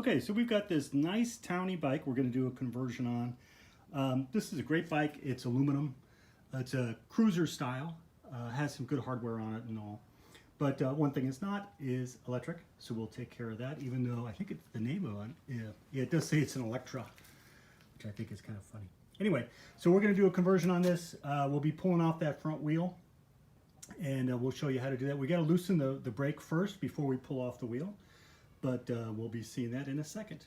Okay, so we've got this nice towny bike we're going to do a conversion on. This is a great bike. It's aluminum. It's a cruiser style. Has some good hardware on it and all. But one thing it's not is electric, so we'll take care of that, even though I think it's the name of it. Yeah, it does say it's an Electra, which I think is kind of funny. Anyway, so we're going to do a conversion on this. We'll be pulling off that front wheel, and we'll show you how to do that. We got to loosen the brake first before we pull off the wheel, but we'll be seeing that in a second.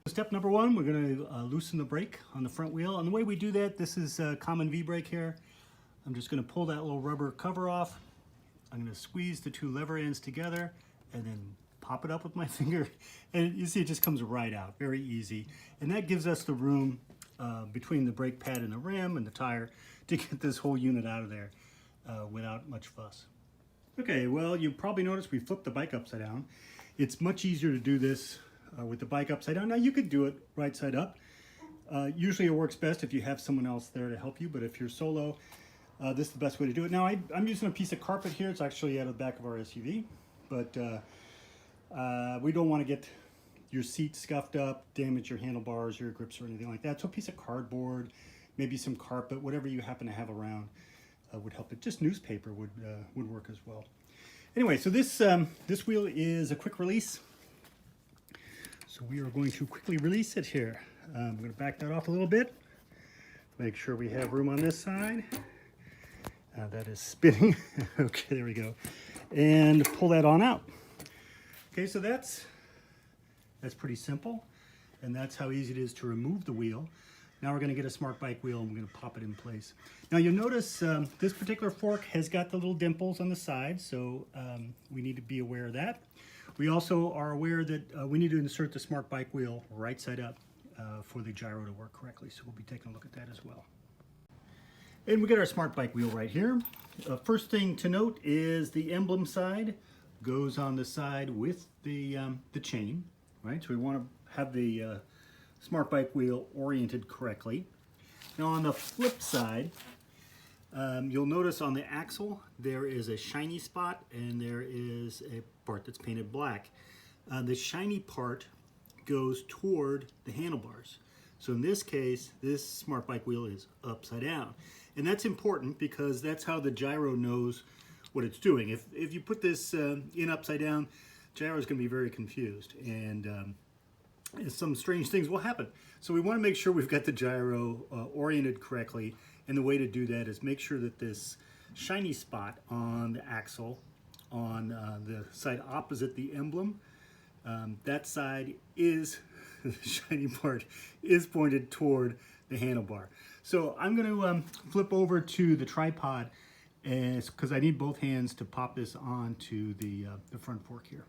Step number one, we're going to loosen the brake on the front wheel. And the way we do that, this is a common V-brake here. I'm just going to pull that little rubber cover off. I'm going to squeeze the two lever ends together and then pop it up with my finger. And you see it just comes right out, very easy. And that gives us the room between the brake pad and the rim and the tire to get this whole unit out of there without much fuss. Okay, well, you probably noticed we flipped the bike upside down. It's much easier to do this with the bike upside down. Now you could do it right side up. Usually it works best if you have someone else there to help you, but if you're solo, this is the best way to do it. Now I'm using a piece of carpet here. It's actually out of the back of our SUV, but we don't want to get your seat scuffed up, damage your handlebars, your grips, or anything like that. So a piece of cardboard, maybe some carpet, whatever you happen to have around would help it. Just newspaper would work as well. Anyway, so this wheel is a quick release. So we are going to quickly release it here. I'm going to back that off a little bit. Make sure we have room on this side. That is spinning. Okay, there we go. And pull that on out. Okay, so that's pretty simple. And that's how easy it is to remove the wheel. Now we're going to get a SmartBikeWheel and we're going to pop it in place. Now you'll notice this particular fork has got the little dimples on the side, so we need to be aware of that. We also are aware that we need to insert the SmartBikeWheel right side up for the gyro to work correctly, so we'll be taking a look at that as well. And we got our SmartBikeWheel right here. First thing to note is the emblem side goes on the side with the chain, right? So we want to have the SmartBikeWheel oriented correctly. Now on the flip side, you'll notice on the axle there is a shiny spot and there is a part that's painted black. The shiny part goes toward the handlebars. So in this case, this SmartBikeWheel is upside down. And that's important because that's how the gyro knows what it's doing. If you put this in upside down, gyro is going to be very confused and some strange things will happen. So we want to make sure we've got the gyro oriented correctly. And the way to do that is make sure that this shiny spot on the axle, on the side opposite the emblem, that side is, the shiny part is pointed toward the handlebar. So I'm going to flip over to the tripod because I need both hands to pop this onto the front fork here.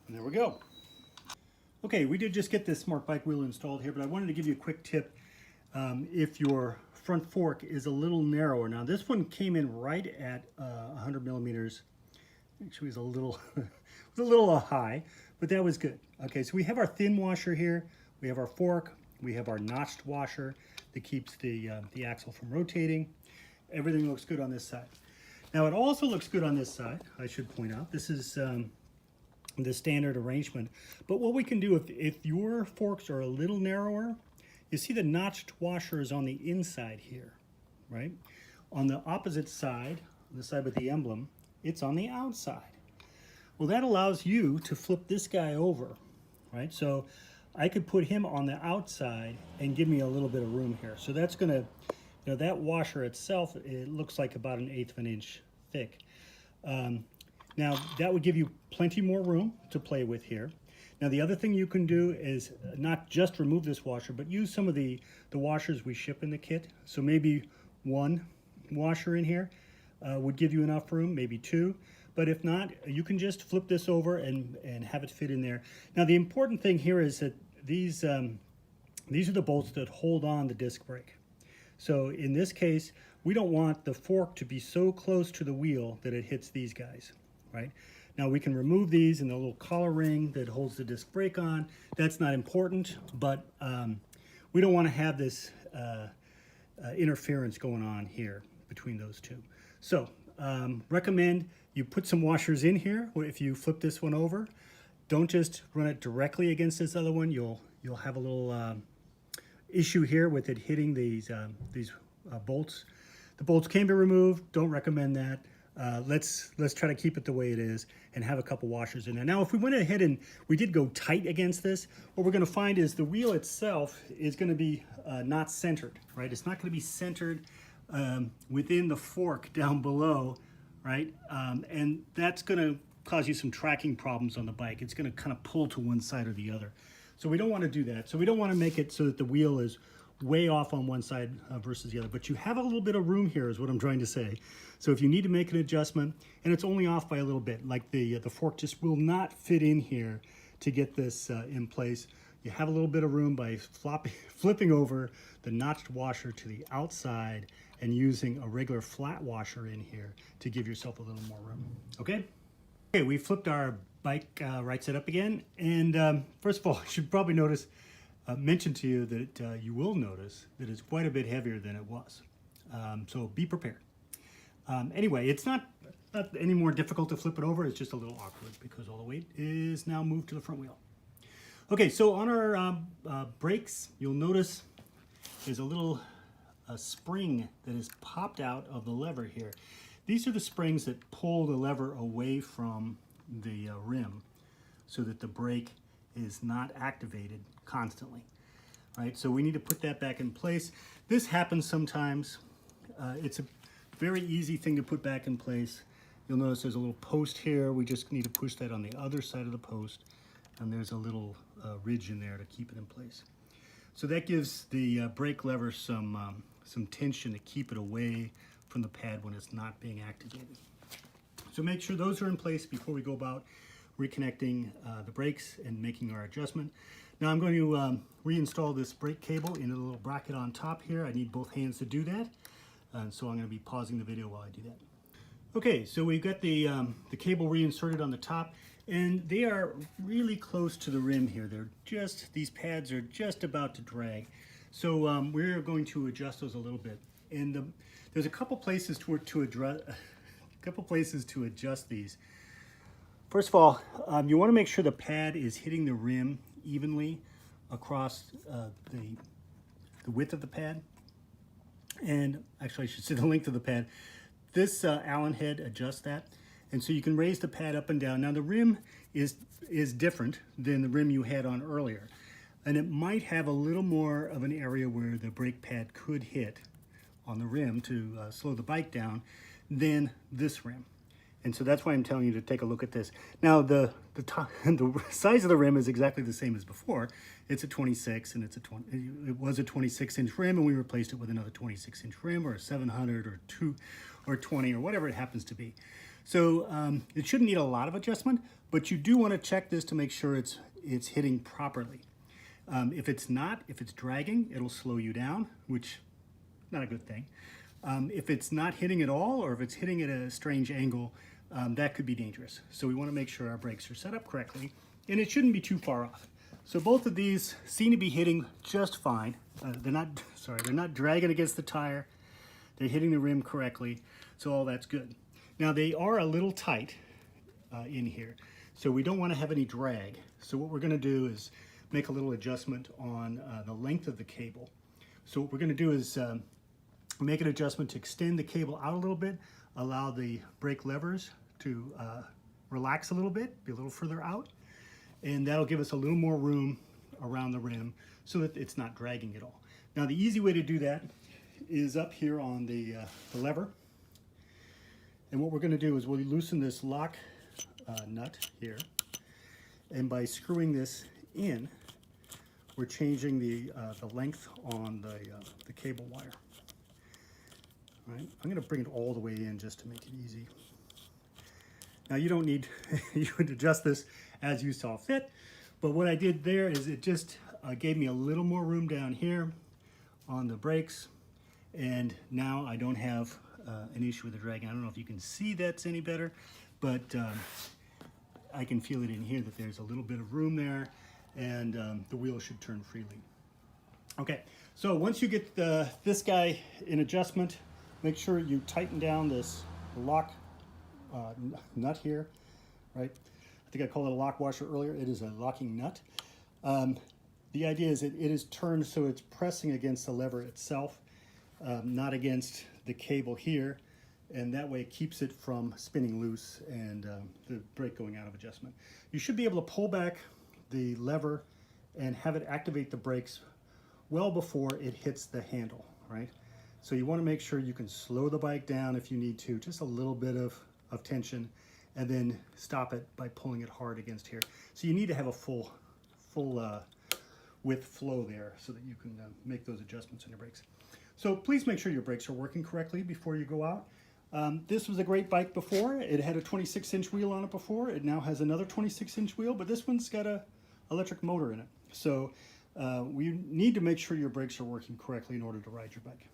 And there we go. Okay, we did just get this SmartBikeWheel installed here, but I wanted to give you a quick tip. If your front fork is a little narrower. Now this one came in right at 100 millimeters. Actually, it was a little high, but that was good. Okay, so we have our thin washer here. We have our fork. We have our notched washer that keeps the axle from rotating. Everything looks good on this side. Now it also looks good on this side, I should point out. This is the standard arrangement. But what we can do, if your forks are a little narrower, you see the notched washer is on the inside here, right? On the opposite side, the side with the emblem, it's on the outside. Well, that allows you to flip this guy over, right? So I could put him on the outside and give me a little bit of room here. So that's gonna, that washer itself, it looks like about 1/8 of an inch thick. Now that would give you plenty more room to play with here. Now the other thing you can do is not just remove this washer, but use some of the washers we ship in the kit. So maybe one washer in here would give you enough room, maybe two. But if not, you can just flip this over and have it fit in there. Now the important thing here is that these are the bolts that hold on the disc brake. So in this case, we don't want the fork to be so close to the wheel that it hits these guys, right? Now we can remove these and the little collar ring that holds the disc brake on. That's not important, but we don't want to have this interference going on here between those two. So recommend you put some washers in here. If you flip this one over, don't just run it directly against this other one. You'll have a little issue here with it hitting these bolts. The bolts can be removed. Don't recommend that. Let's try to keep it the way it is and have a couple washers in there. Now, if we went ahead and we did go tight against this, what we're going to find is the wheel itself is going to be not centered, right? It's not going to be centered within the fork down below, right? And that's going to cause you some tracking problems on the bike. It's going to kind of pull to one side or the other. So we don't want to do that. So we don't want to make it so that the wheel is way off on one side versus the other. But you have a little bit of room here is what I'm trying to say. So if you need to make an adjustment, and it's only off by a little bit, like the fork just will not fit in here to get this in place. You have a little bit of room by flipping over the notched washer to the outside and using a regular flat washer in here to give yourself a little more room. Okay? Okay, we flipped our bike right side up again. And first of all, I should probably mention to you that you will notice that it's quite a bit heavier than it was. So be prepared. Anyway, it's not any more difficult to flip it over. It's just a little awkward because all the weight is now moved to the front wheel. Okay, so on our brakes, you'll notice there's a little spring that is popped out of the lever here. These are the springs that pull the lever away from the rim so that the brake is not activated constantly. Right, so we need to put that back in place. This happens sometimes. It's a very easy thing to put back in place. You'll notice there's a little post here. We just need to push that on the other side of the post, and there's a little ridge in there to keep it in place. So that gives the brake lever some tension to keep it away from the pad when it's not being activated. So make sure those are in place before we go about reconnecting the brakes and making our adjustment. Now I'm going to reinstall this brake cable into the little bracket on top here. I need both hands to do that, and so I'm going to be pausing the video while I do that. Okay, so we've got the cable reinserted on the top, and they are really close to the rim here. These pads are just about to drag. So we're going to adjust those a little bit. And there's a couple places to adjust these. First of all, you want to make sure the pad is hitting the rim evenly across the width of the pad. And actually, I should say the length of the pad. This Allen head adjusts that. And so you can raise the pad up and down. Now the rim is different than the rim you had on earlier. And it might have a little more of an area where the brake pad could hit on the rim to slow the bike down than this rim. And so that's why I'm telling you to take a look at this. Now the size of the rim is exactly the same as before. It's a 26 and it was a 26-inch rim, and we replaced it with another 26-inch rim, or a 700 or 2 or 20 or whatever it happens to be. So it shouldn't need a lot of adjustment, but you do want to check this to make sure it's hitting properly. If it's dragging, it'll slow you down, which is not a good thing. If it's not hitting at all, or if it's hitting at a strange angle, that could be dangerous. So we want to make sure our brakes are set up correctly, and it shouldn't be too far off. So both of these seem to be hitting just fine. They're not dragging against the tire. They're hitting the rim correctly, so all that's good. Now they are a little tight in here, so we don't want to have any drag. So what we're going to do is make a little adjustment on the length of the cable. So what we're going to do is make an adjustment to extend the cable out a little bit, allow the brake levers to relax a little bit, be a little further out, and that'll give us a little more room around the rim so that it's not dragging at all. Now the easy way to do that is up here on the lever, and what we're going to do is we'll loosen this lock nut here, and by screwing this in, we're changing the length on the cable wire. All right, I'm going to bring it all the way in just to make it easy. Now you don't need, you would adjust this as you saw fit, but what I did there is it just gave me a little more room down here on the brakes, and now I don't have an issue with the dragging. I don't know if you can see that's any better, but I can feel it in here that there's a little bit of room there, and the wheel should turn freely. Okay, so once you get this guy in adjustment, make sure you tighten down this lock nut here, right? I think I called it a lock washer earlier. It is a locking nut. The idea is it is turned so it's pressing against the lever itself, not against the cable here, and that way it keeps it from spinning loose and the brake going out of adjustment. You should be able to pull back the lever and have it activate the brakes well before it hits the handle, right? So you want to make sure you can slow the bike down if you need to, just a little bit of tension, and then stop it by pulling it hard against here. So you need to have a full width flow there so that you can make those adjustments on your brakes. So please make sure your brakes are working correctly before you go out. This was a great bike before. It had a 26-inch wheel on it before. It now has another 26-inch wheel, but this one's got a electric motor in it. So we need to make sure your brakes are working correctly in order to ride your bike.